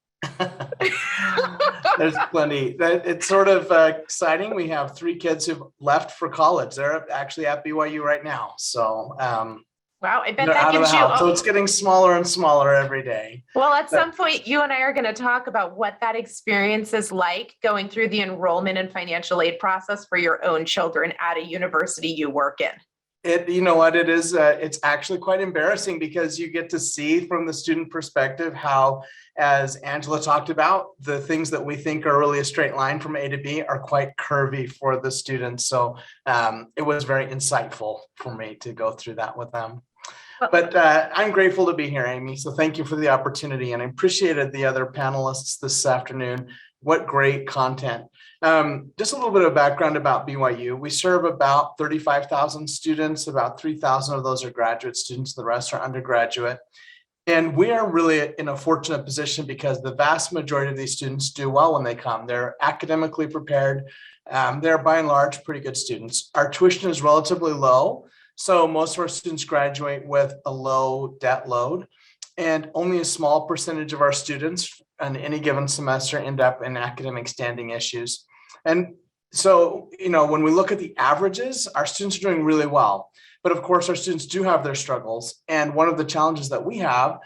There's plenty. It's sort of exciting. We have 3 kids who've left for college. They're actually at BYU right now. So wow, I bet that gives you. So it's getting smaller and smaller every day. Well, at some point, you and I are going to talk about what that experience is like going through the enrollment and financial aid process for your own children at a university you work in. You know what it is? It's actually quite embarrassing because you get to see from the student perspective how, as Angela talked about, the things that we think are really a straight line from A to B are quite curvy for the students. So it was very insightful for me to go through that with them. But I'm grateful to be here, Amy. So thank you for the opportunity, and I appreciated the other panelists this afternoon. What great content. Just a little bit of background about BYU. We serve about 35,000 students. About 3,000 of those are graduate students. The rest are undergraduate. And we are really in a fortunate position because the vast majority of these students do well when they come. They're academically prepared. They're by and large pretty good students. Our tuition is relatively low. So most of our students graduate with a low debt load, and only a small percentage of our students on any given semester end up in academic standing issues. And so, when we look at the averages, our students are doing really well. But of course, our students do have their struggles. And one of the challenges that we have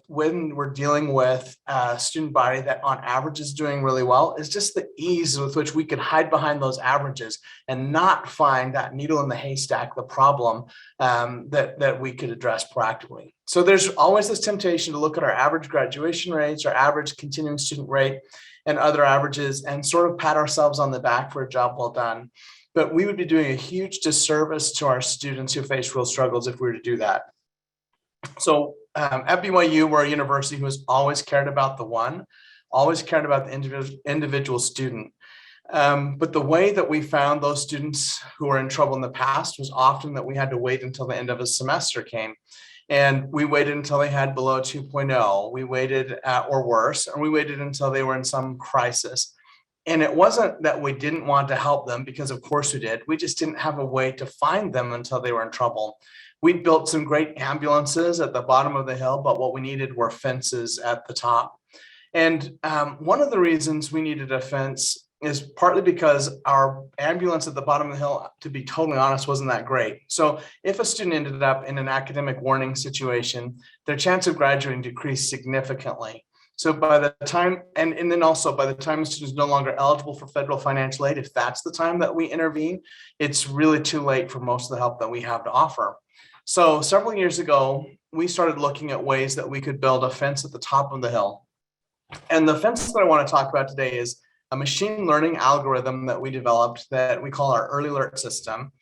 when we're dealing with a student body that on average is doing really well is just the ease with which we can hide behind those averages and not find that needle in the haystack, the problem that we could address proactively. So there's always this temptation to look at our average graduation rates, our average continuing student rate, and other averages and sort of pat ourselves on the back for a job well done. But we would be doing a huge disservice to our students who face real struggles if we were to do that. So at BYU, we're a university who has always cared about the one, always cared about the individual student. But the way that we found those students who were in trouble in the past was often that we had to wait until the end of a semester came. And we waited until they had below 2.0. We waited or worse, or we waited until they were in some crisis. And it wasn't that we didn't want to help them, because of course we did. We just didn't have a way to find them until they were in trouble. We built some great ambulances at the bottom of the hill, but what we needed were fences at the top. And one of the reasons we needed a fence is partly because our ambulance at the bottom of the hill, to be totally honest, wasn't that great. So if a student ended up in an academic warning situation, their chance of graduating decreased significantly. So by the time, and then also by the time a student is no longer eligible for federal financial aid, if that's the time that we intervene, it's really too late for most of the help that we have to offer. So several years ago, we started looking at ways that we could build a fence at the top of the hill. And the fence that I want to talk about today is a machine learning algorithm that we developed that we call our early alert system.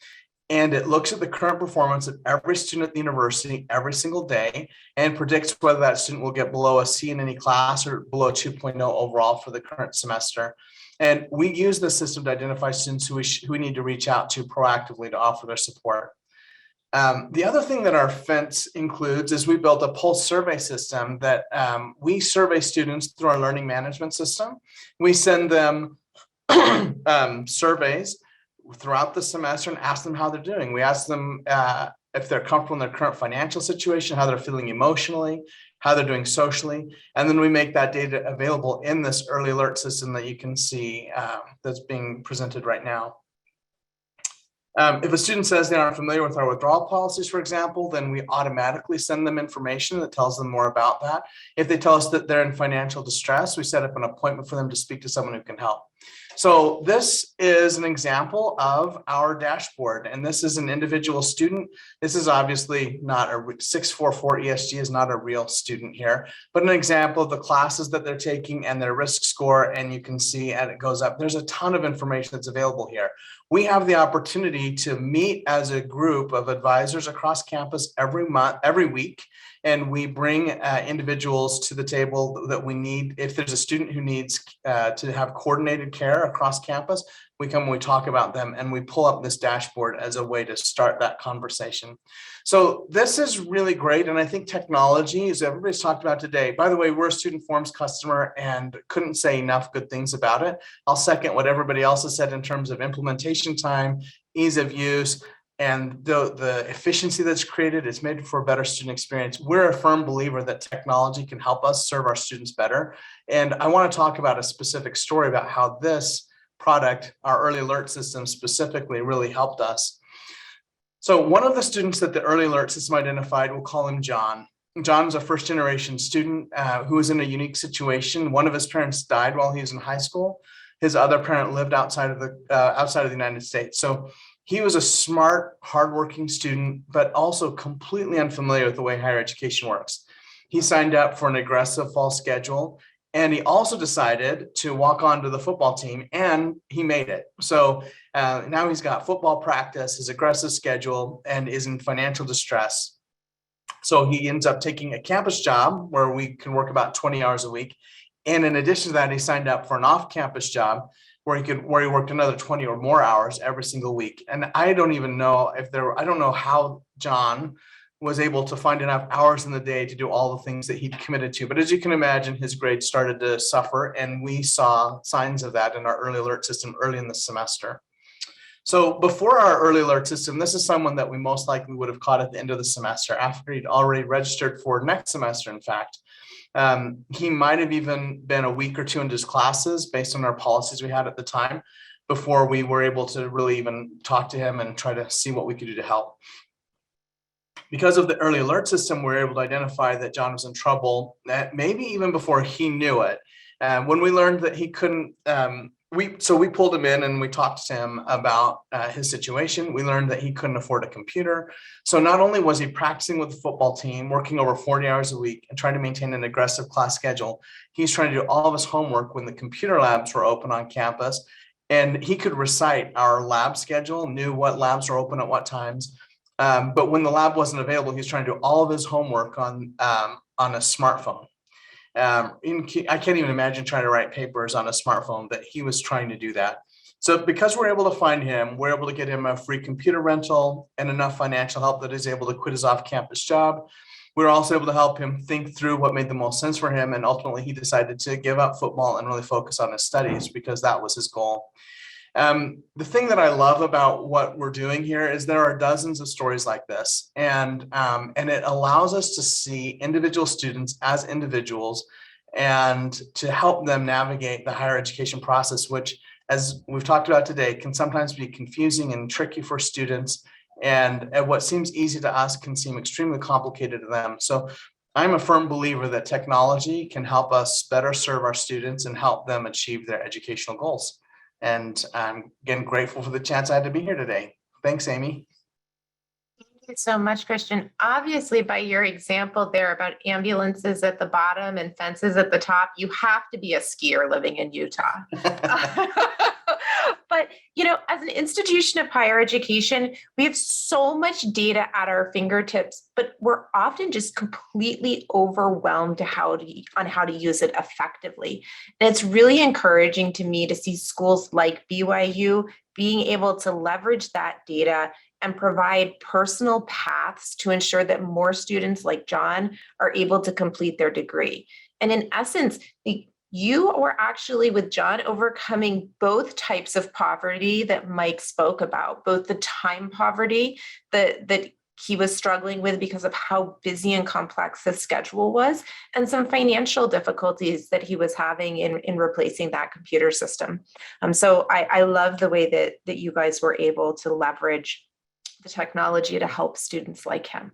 And it looks at the current performance of every student at the university every single day and predicts whether that student will get below a C in any class or below 2.0 overall for the current semester. And we use the system to identify students who we need to reach out to proactively to offer their support. The other thing that our fence includes is we built a pulse survey system that we survey students through our learning management system. We send them surveys throughout the semester and ask them how they're doing. We ask them if they're comfortable in their current financial situation, how they're feeling emotionally, how they're doing socially. And then we make that data available in this early alert system that you can see that's being presented right now. If a student says they aren't familiar with our withdrawal policies, for example, then we automatically send them information that tells them more about that. If they tell us that they're in financial distress, we set up an appointment for them to speak to someone who can help. So this is an example of our dashboard, and this is an individual student. This is obviously not a 644 ESG is not a real student here, but an example of the classes that they're taking and their risk score, and you can see as it goes up. There's a ton of information that's available here. We have the opportunity to meet as a group of advisors across campus every week, and we bring individuals to the table that we need. If there's a student who needs to have coordinated care across campus, we come and we talk about them, and we pull up this dashboard as a way to start that conversation. So this is really great, and I think technology, as everybody's talked about today, by the way, we're a Student Forums customer and couldn't say enough good things about it. I'll second what everybody else has said in terms of implementation time, ease of use, and the efficiency that's created. It's made for a better student experience. We're a firm believer that technology can help us serve our students better. And I want to talk about a specific story about how this product, our early alert system specifically, really helped us. So one of the students that the early alert system identified, we'll call him John. John was a first generation student who was in a unique situation. One of his parents died while he was in high school. His other parent lived outside of the United States. So he was a smart, hardworking student, but also completely unfamiliar with the way higher education works. He signed up for an aggressive fall schedule, and he also decided to walk onto the football team, and he made it. So now he's got football practice, his aggressive schedule, and is in financial distress. So he ends up taking a campus job where we can work about 20 hours a week. And in addition to that, he signed up for an off-campus job where he worked another 20 or more hours every single week. And I don't even know I don't know how John was able to find enough hours in the day to do all the things that he'd committed to. But as you can imagine, his grades started to suffer, and we saw signs of that in our early alert system early in the semester. So before our early alert system, this is someone that we most likely would have caught at the end of the semester after he'd already registered for next semester, in fact. He might have even been a week or two into his classes based on our policies we had at the time before we were able to really even talk to him and try to see what we could do to help. Because of the early alert system, we were able to identify that John was in trouble, maybe even before he knew it. When we learned that he couldn't, we pulled him in and we talked to him about his situation. We learned that he couldn't afford a computer. So not only was he practicing with the football team, working over 40 hours a week and trying to maintain an aggressive class schedule, he's trying to do all of his homework when the computer labs were open on campus. And he could recite our lab schedule, knew what labs were open at what times. But when the lab wasn't available, he was trying to do all of his homework on a smartphone. I can't even imagine trying to write papers on a smartphone, but he was trying to do that. So because we're able to find him, we're able to get him a free computer rental and enough financial help that he's able to quit his off-campus job. We were also able to help him think through what made the most sense for him. And ultimately, he decided to give up football and really focus on his studies because that was his goal. The thing that I love about what we're doing here is there are dozens of stories like this, and it allows us to see individual students as individuals and to help them navigate the higher education process, which, as we've talked about today, can sometimes be confusing and tricky for students, and what seems easy to us can seem extremely complicated to them. So I'm a firm believer that technology can help us better serve our students and help them achieve their educational goals. And I'm again grateful for the chance I had to be here today. Thanks, Amy. Thank you so much, Christian. Obviously, by your example there about ambulances at the bottom and fences at the top, you have to be a skier living in Utah. But, as an institution of higher education, we have so much data at our fingertips, but we're often just completely overwhelmed on how to use it effectively. And it's really encouraging to me to see schools like BYU being able to leverage that data and provide personal paths to ensure that more students like John are able to complete their degree. And in essence, you were actually, with John, overcoming both types of poverty that Mike spoke about, both the time poverty that he was struggling with because of how busy and complex his schedule was, and some financial difficulties that he was having in replacing that computer system. So I love the way that you guys were able to leverage the technology to help students like him.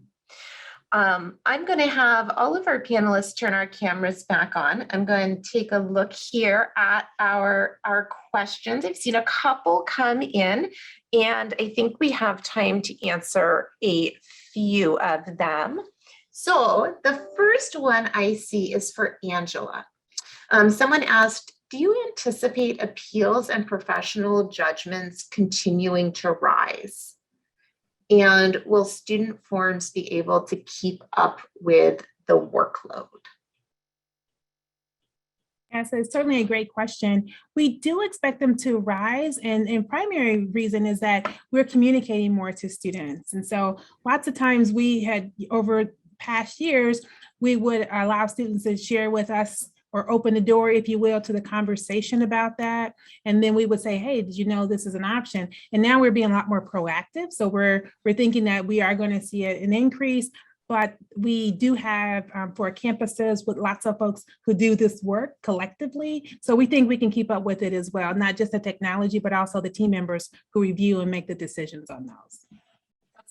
I'm going to have all of our panelists turn our cameras back on. I'm going to take a look here at our questions. I've seen a couple come in, and I think we have time to answer a few of them. So the first one I see is for Angela. Someone asked, do you anticipate appeals and professional judgments continuing to rise? And will student forums be able to keep up with the workload? Yeah, so it's certainly a great question. We do expect them to rise, and primary reason is that we're communicating more to students. And so lots of times we had, over past years, we would allow students to share with us or open the door, if you will, to the conversation about that. And then we would say, hey, did you know this is an option? And now we're being a lot more proactive. So we're thinking that we are going to see an increase, but we do have for campuses with lots of folks who do this work collectively. So we think we can keep up with it as well, not just the technology, but also the team members who review and make the decisions on those.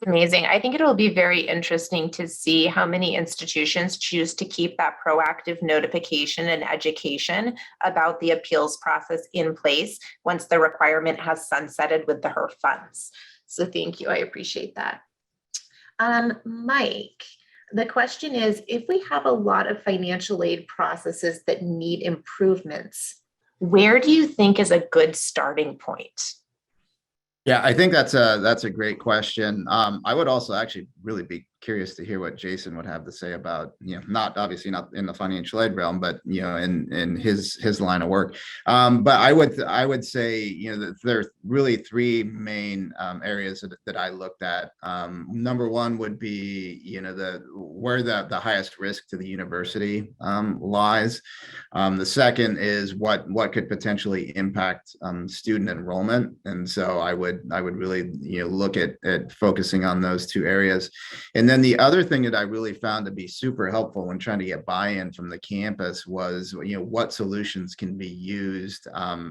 Amazing. I think it'll be very interesting to see how many institutions choose to keep that proactive notification and education about the appeals process in place once the requirement has sunsetted with the HERF funds. So thank you. I appreciate that. Mike, the question is, if we have a lot of financial aid processes that need improvements, where do you think is a good starting point? Yeah, I think that's a great question. I would also actually really be curious to hear what Jason would have to say about, not obviously not in the financial aid realm, but, in his line of work. But I would say, that there are really three main areas that I looked at. Number one would be, where the highest risk to the university lies. The second is what could potentially impact student enrollment. And so I would really, look at focusing on those two areas. And then the other thing that I really found to be super helpful when trying to get buy-in from the campus was, what solutions can be used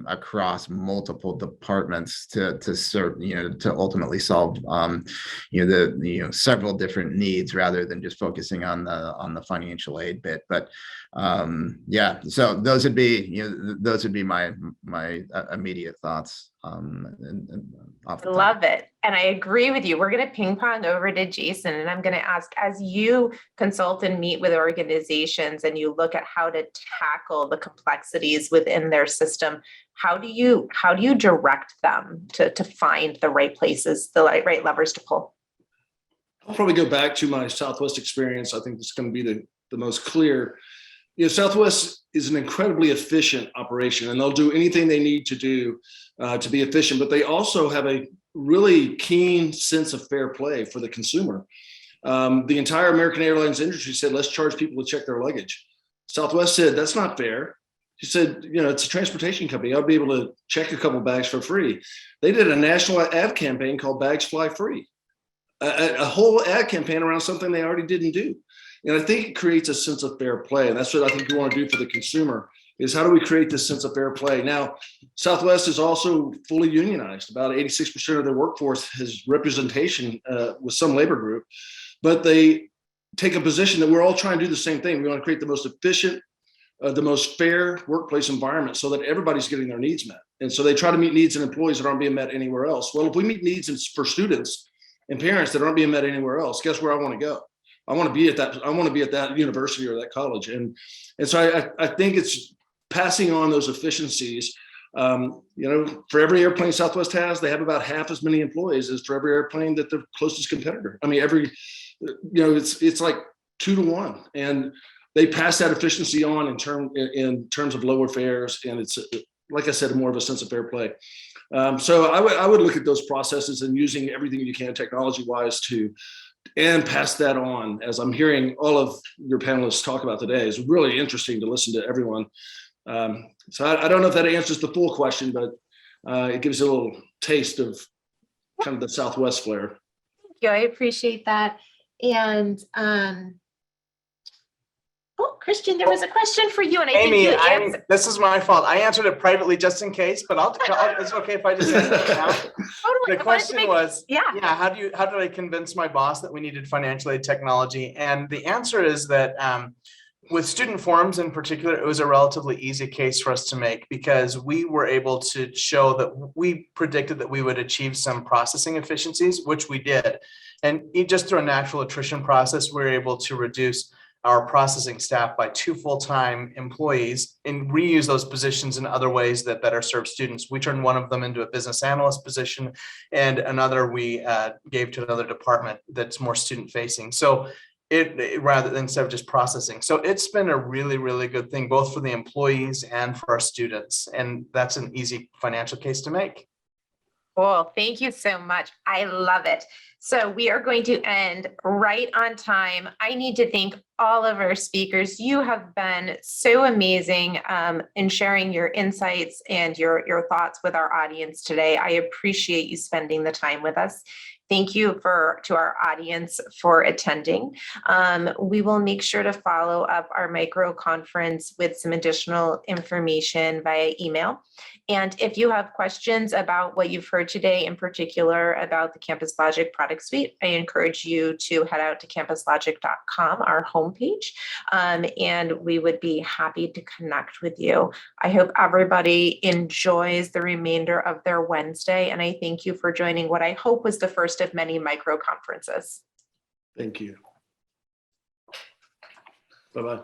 across multiple departments to serve, to ultimately solve, several different needs rather than just focusing on the financial aid bit. But yeah, so those would be my immediate thoughts. I love it. And I agree with you. We're going to ping pong over to Jason, and I'm going to ask, as you consult and meet with organizations and you look at how to tackle the complexities within their system, how do you direct them to find the right places, the right levers to pull? I'll probably go back to my Southwest experience. I think it's going to be the most clear. Southwest is an incredibly efficient operation, and they'll do anything they need to do to be efficient, but they also have a really keen sense of fair play for the consumer. The entire American Airlines industry said, let's charge people to check their luggage. Southwest said, that's not fair. She said, it's a transportation company. I'll be able to check a couple bags for free. They did a national ad campaign called Bags Fly Free, a whole ad campaign around something they already didn't do. And I think it creates a sense of fair play. And that's what I think we want to do for the consumer, is how do we create this sense of fair play? Now, Southwest is also fully unionized. About 86% of their workforce has representation with some labor group, but they take a position that we're all trying to do the same thing. We want to create the most efficient, the most fair workplace environment so that everybody's getting their needs met. And so they try to meet needs in employees that aren't being met anywhere else. Well, if we meet needs for students and parents that aren't being met anywhere else, guess where I want to go? I want to be at that university or that college. And so I think it's passing on those efficiencies. For every airplane Southwest has, they have about half as many employees as for every airplane that their closest competitor. I mean, it's like 2 to 1, and they pass that efficiency on in terms of lower fares. And it's, like I said, more of a sense of fair play. So I would look at those processes and using everything you can technology wise and pass that on. As I'm hearing all of your panelists talk about today, is really interesting to listen to everyone. So I don't know if that answers the full question, but it gives you a little taste of kind of the Southwest flair. Thank you. I appreciate that. And Christian, there was a question for you, and I Amy, think you answered. This is my fault. I answered it privately just in case, but it's okay if I just answer it now. Totally. The question was, yeah, how did I convince my boss that we needed financial aid technology? And the answer is that with student forums in particular, it was a relatively easy case for us to make, because we were able to show that we predicted that we would achieve some processing efficiencies, which we did. And just through a natural attrition process, we were able to reduce our processing staff by 2 full-time employees and reuse those positions in other ways that better serve students. We turned one of them into a business analyst position, and another we gave to another department that's more student facing. So rather than instead of just processing. So it's been a really, really good thing, both for the employees and for our students. And that's an easy financial case to make. Cool. Thank you so much. I love it. So we are going to end right on time. I need to thank all of our speakers. You have been so amazing in sharing your insights and your thoughts with our audience today. I appreciate you spending the time with us. Thank you to our audience for attending. We will make sure to follow up our micro conference with some additional information via email. And if you have questions about what you've heard today, in particular about the Campus Logic product suite, I encourage you to head out to campuslogic.com, our homepage, and we would be happy to connect with you. I hope everybody enjoys the remainder of their Wednesday, and I thank you for joining what I hope was the first of many micro conferences. Thank you. Bye-bye.